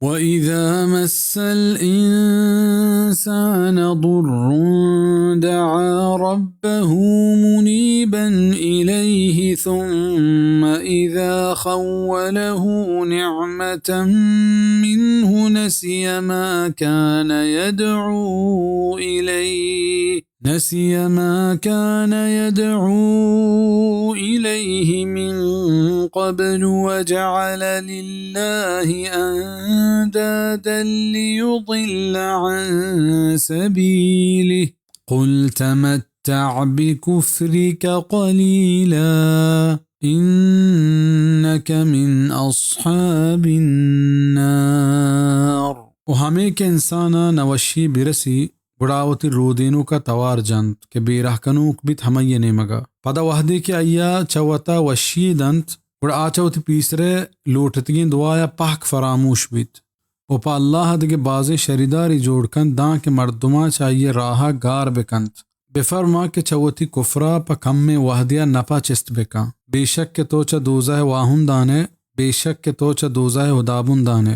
وإذا مس الإنسان ضر دعا ربه منيبا إليه ثم إذا خوله نعمة منه نسي ما كان يدعو إليه من قبل وجعل لله أندادا ليضل عن سبيله قل تمتع بكفرك قليلا إنك من أصحاب النار. وهمیں کے انسانا نوشی برسی بڑاوتی رودینو کا توار جنت کہ بیرہ کنوک بیت ہمینے مگا پدا وحدی کے ایا چوتا وشی دنت بڑا آچوتی پیسرے لوٹتگین دعایا پاک فراموش بیت و پا اللہ دگے بازے شریداری جوڑ کن داں کے مردما چاہیے راہا گار بکند بفرما کہ چوتی کفرا پا کم میں وحدیا نپا چست بکا بے شک کے توچہ دوزہ واہن دانے بے شک کے توچہ دوزہ ہدابن دانے